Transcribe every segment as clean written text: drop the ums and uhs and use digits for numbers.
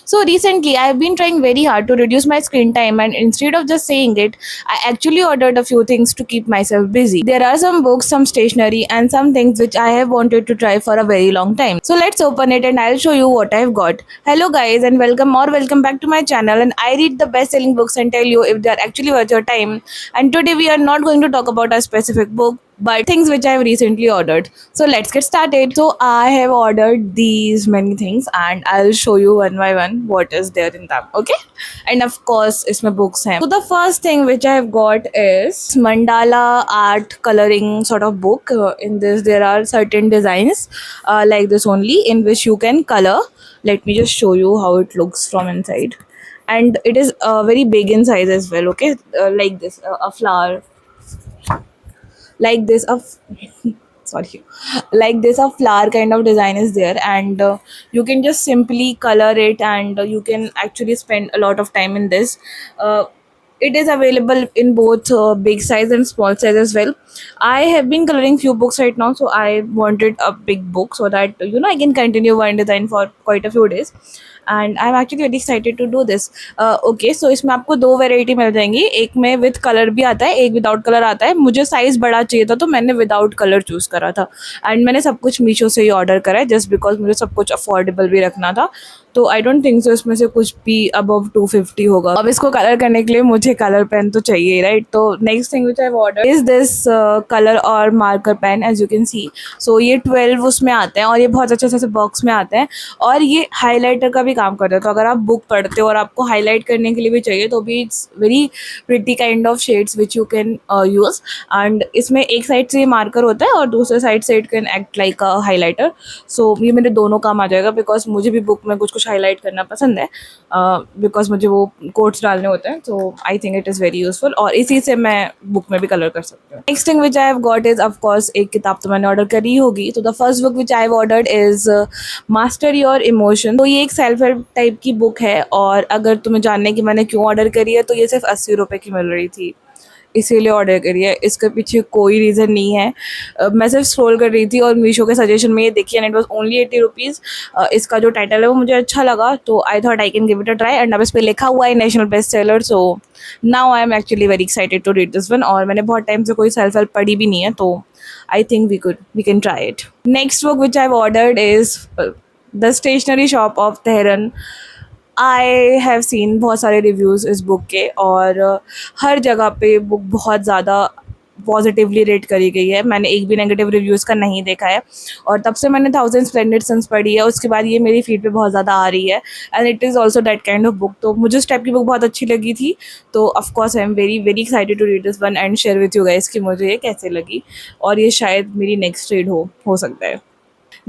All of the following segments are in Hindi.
So recently, I've been trying very hard to reduce my screen time, and instead of just saying it, I actually ordered a few things to keep myself busy. There are some books, some stationery, and some things which I have wanted to try for a very long time. So let's open it and I'll show you what I've got. Hello guys, and welcome back to my channel. And I read the best-selling books and tell you if they are actually worth your time. And today we are not going to talk about a specific book, but things which I have recently ordered. So let's get started. So I have ordered these many things and I'll show you one by one what is there in them. Okay, and of course इसमें books हैं. So the first thing which I have got is mandala art coloring sort of book. In this there are certain designs like this only, in which you can color. Let me just show you how it looks from inside. And it is very big in size as well. Okay, like this, a flower like this of sorry, like this a flower kind of design is there. And you can just simply color it, and you can actually spend a lot of time in this. uh, it is available in both big size and small size as well. I have been coloring few books right now, so I wanted a big book so that I can continue one design for quite a few days. And I am actually very excited to do this. Okay, so इसमें आपको दो वेराइटी मिल जाएंगी. एक में विद कलर भी आता है, एक विदाउट कलर आता है. मुझे साइज़ बड़ा चाहिए था तो मैंने विदाउट कलर चूज़ करा था. एंड मैंने सब कुछ मीशो से ही ऑर्डर करा है, जस्ट बिकॉज मुझे सब कुछ अफोर्डेबल भी रखना था. तो आई डोंट थिंक सो इसमें से कुछ भी अबव 250 होगा. अब इसको कलर करने के लिए मुझे कलर पेन तो चाहिए, राइट? तो next thing which I order is this colour और marker pen, as you can see. So ये 12 उसमें आते हैं और ये बहुत अच्छे से बॉक्स में आते हैं. और ये हाईलाइटर का भी काम करता है. तो अगर आप बुक पढ़ते हो और आपको हाईलाइट करने के लिए भी चाहिए तो भी it's very pretty kind of shades which you can use. And इसमें एक साइड से ये मार्कर होता है और दूसरे साइड से it can act like a highlighter. So ये मेरे दोनों काम आ जाएगा, बिकॉज मुझे भी बुक में कुछ हाईलाइट करना पसंद है, बिकॉज मुझे वो कोट्स डालने होते हैं. तो I think it is very useful और इसी से मैं बुक में भी कलर कर सकती हूँ. Next thing which I have got is of course एक किताब तो मैंने ऑर्डर करी होगी. तो the first book which I have ordered is master your emotion. तो ये एक सेल्फ हेल्प टाइप की बुक है, और अगर तुम्हें जानने की मैंने क्यों ऑर्डर करी है, तो ये सिर्फ 80 रुपये की मिल रही थी, इसीलिए ऑर्डर करी है. इसके पीछे कोई रीज़न नहीं है. मैं सिर्फ स्क्रॉल कर रही थी और मीशो के सजेशन में ये देखी and it was only 80 rupees. इसका जो टाइटल है वो मुझे अच्छा लगा, तो I thought I can give it a try. And अब इस पर लिखा हुआ है national best seller. So now I am actually very excited to read this one. और मैंने बहुत टाइम से कोई सेल्फ हेल्प पढ़ी भी नहीं है, तो I think we can try it. Next book which I have ordered is the stationery shop of Tehran. I have seen बहुत सारे रिव्यूज़ इस बुक के, और हर जगह पे बुक बहुत ज़्यादा पॉजिटिवली रेट करी गई है. मैंने एक भी नेगेटिव रिव्यूज़ का नहीं देखा है, और तब से मैंने 1000 स्प्लेंडेड सन्स पढ़ी है. उसके बाद ये मेरी फीड पे बहुत ज़्यादा आ रही है, and it is also that kind of book. तो मुझे उस टाइप की बुक बहुत अच्छी लगी थी. तो of course I am very very excited to read this one and share with you guys कि मुझे ये कैसे लगी, और ये शायद मेरी नेक्स्ट रीड हो सकता है.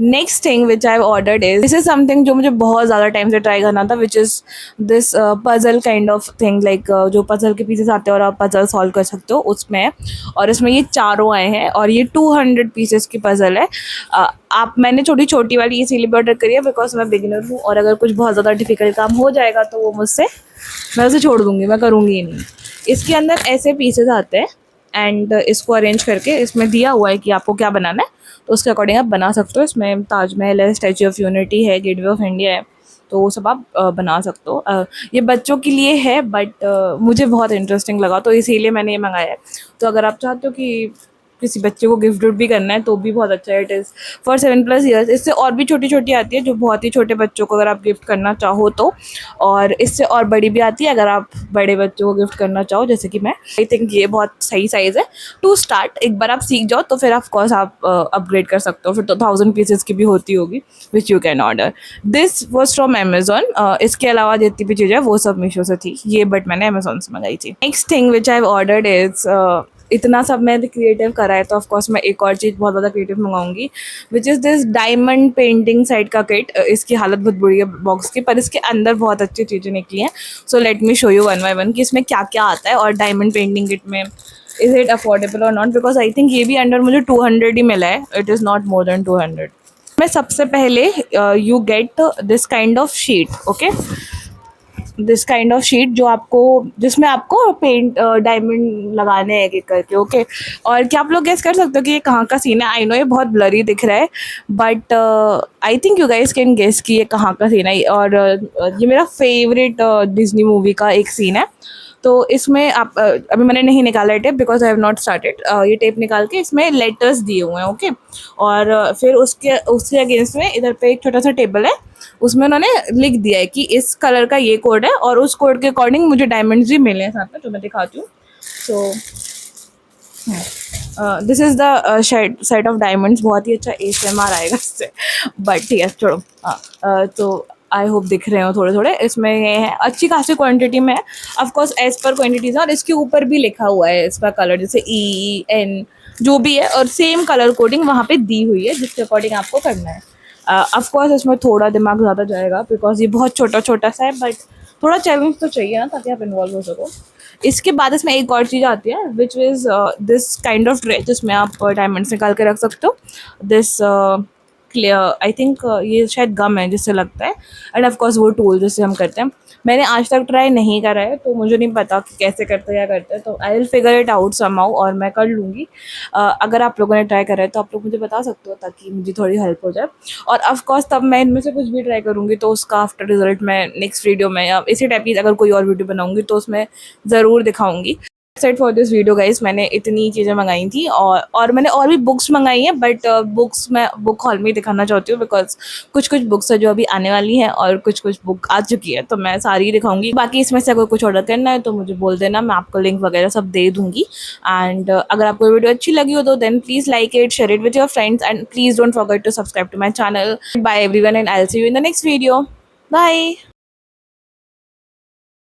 Next thing which I ordered is this is something जो मुझे बहुत ज़्यादा टाइम से ट्राई करना था, विच is this puzzle kind of thing. Like जो पजल के पीसेस आते हैं और आप पजल सॉल्व कर सकते हो, उसमें है. और इसमें ये चारों आए हैं, और ये 200 पीसेस की पजल है. मैंने छोटी वाली इसीलिए भी ऑर्डर करी है बिकॉज मैं बिगिनर हूँ, और अगर कुछ बहुत ज़्यादा डिफिकल्ट काम हो जाएगा तो वो मैं उसे छोड़ दूँगी, मैं करूँगी ही नहीं. इसके अंदर ऐसे पीसेस आते हैं, एंड इसको अरेंज करके इसमें दिया हुआ है कि आपको क्या बनाना है, तो उसके अकॉर्डिंग आप बना सकते हो. इसमें ताजमहल है, स्टैचू ऑफ यूनिटी है, गेटवे ऑफ इंडिया है, तो वो सब आप बना सकते हो. ये बच्चों के लिए है, बट मुझे बहुत इंटरेस्टिंग लगा, तो इसीलिए मैंने ये मंगाया है. तो अगर आप चाहते हो कि किसी बच्चे को गिफ्ट भी करना है तो भी बहुत अच्छा है. It is for 7+ years. इससे और भी छोटी आती है जो बहुत ही छोटे बच्चों को अगर आप गिफ्ट करना चाहो तो, और इससे और बड़ी भी आती है अगर आप बड़े बच्चों को गिफ्ट करना चाहो, जैसे कि मैं. आई थिंक ये बहुत सही साइज़ है टू स्टार्ट. एक बार आप सीख जाओ तो फिर ऑफकोर्स आप अपग्रेड कर सकते हो. फिर तो 1000 पीसेस की भी होती होगी which you can order. This was from Amazon. इसके अलावा जितनी भी चीज़ें वो सब मीशो से थी, ये बट मैंने अमेजोन से मंगाई थी. Next thing which I have ordered is इतना सब मैंने क्रिएटिव करा है, तो ऑफकोर्स मैं एक और चीज़ बहुत ज़्यादा क्रिएटिव मंगाऊंगी, which is this diamond painting side का किट. इसकी हालत बहुत बुरी है बॉक्स की, पर इसके अंदर बहुत अच्छी चीज़ें निकली हैं. So let me show you one by one कि इसमें क्या क्या आता है, और डायमंड पेंटिंग किट में इज़ इट अफोर्डेबल और नॉट, बिकॉज आई थिंक ये भी अंडर मुझे 200 ही मिला है. It is not more than 200. मैं सबसे पहले you get this kind of sheet. Okay, this kind of sheet जो आपको जिसमें आपको पेंट डायमंड लगाने हैं एक एक करके। ओके, और क्या आप लोग गेस कर सकते हो कि ये कहाँ का सीन है? आई नो ये बहुत ब्लरी दिख रहा है, but I think you guys can guess कि ये कहाँ का सीन है। और ये मेरा फेवरेट डिज्नी मूवी का एक सीन है। तो इसमें आप अभी मैंने नहीं निकाला है tape because I have not started. ये टेप निकाल के इसमें लेटर्स दिए हुए हैं। ओके, और फिर उसके उसके अगेंस्ट में इधर पे एक छोटा सा टेबल है, उसमें उन्होंने लिख दिया है कि इस कलर का ये कोड है और उस कोड के अकॉर्डिंग मुझे डायमंड्स भी मिले हैं साथ में, जो मैं दिखाती हूँ। So this is the set of diamonds. बहुत ही अच्छा ASMR आएगा इससे, बट ठीक है छोड़ो। तो आई होप दिख रहे हो थोड़े थोड़े। इसमें ये है, अच्छी खासी क्वांटिटी में है, ऑफकोर्स एज पर क्वांटिटीज है, और इसके ऊपर भी लिखा हुआ है इसका कलर, जैसे EN जो भी है, और सेम कलर कोडिंग वहाँ पे दी हुई है जिसके अकॉर्डिंग आपको करना है। ऑफकोर्स इसमें थोड़ा दिमाग ज़्यादा जाएगा बिकॉज ये बहुत छोटा छोटा सा है, बट थोड़ा चैलेंज तो चाहिए ना ताकि आप इन्वॉल्व हो सको। इसके बाद इसमें एक और चीज़ आती है विच is this kind of tray, जिसमें आप डायमंड्स निकाल के रख सकते हो। दिस क्लियर, आई थिंक ये शायद गम है जिससे लगता है, एंड ऑफ कोर्स वो टूल जिससे हम करते हैं। मैंने आज तक ट्राई नहीं करा है तो मुझे नहीं पता कि कैसे करते हैं क्या करते हैं, तो I will figure it out somehow, और मैं कर लूँगी। अगर आप लोगों ने ट्राई करा है तो आप लोग मुझे बता सकते हो ताकि मुझे थोड़ी हेल्प हो जाए। और ऑफ कोर्स तब मैं इनमें से कुछ भी ट्राई करूँगी तो उसका आफ्टर रिजल्ट मैं नेक्स्ट वीडियो में या इसी टाइप की अगर कोई और वीडियो बनाऊँगी तो उसमें ज़रूर दिखाऊँगी। Set for this video guys, मैंने इतनी चीज़ें मंगाई थी, और मैंने और भी बुक्स मंगाई हैं, बट बुक्स मैं बुक हॉल में ही दिखाना चाहती हूँ बिकॉज कुछ कुछ बुक्स है जो अभी आने वाली हैं और कुछ कुछ बुक आ चुकी है, तो मैं सारी ही दिखाऊंगी। बाकी इसमें से अगर कुछ ऑर्डर करना है तो मुझे बोल देना, मैं आपको लिंक वगैरह सब दे दूँगी। एंड अगर आपको वीडियो अच्छी लगी हो तो then please like it, share it with your friends, and please don't forget to subscribe to my channel. Bye everyone, and I will see you in the next video. Bye.